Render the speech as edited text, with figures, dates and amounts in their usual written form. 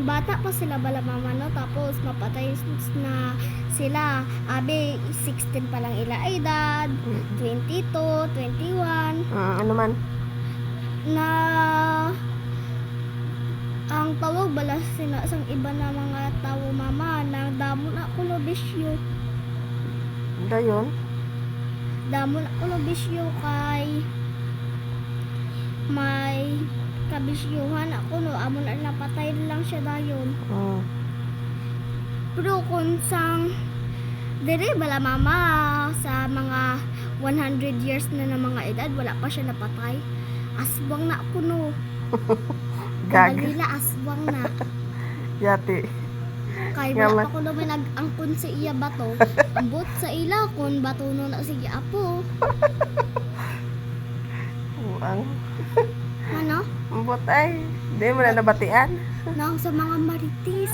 bata pa sila bala mama no, tapos mapatay na sila. Abi 16 pa lang ila edad, 22, 21 Ano man? na ang tawag bala sila sang iba na mga tao mama na damo na kuno bisyo. Dayon. Damo na kuno bisyo kay may kabisyuhan ako no, amo na napatay lang siya dayon. Pero kung sang dire bala mama sa mga 100 years na mga edad wala pa siya napatay. Aswang na kuno. Gag. Balila aswang na. Yati. Kay Nga wala man. pa kuno may nag-angkon sa iya bato. Ambot sa ila kon bato no na sige apo. Ang Ano? ambot ay. Di mo na nabatian. Nang sa mga marites.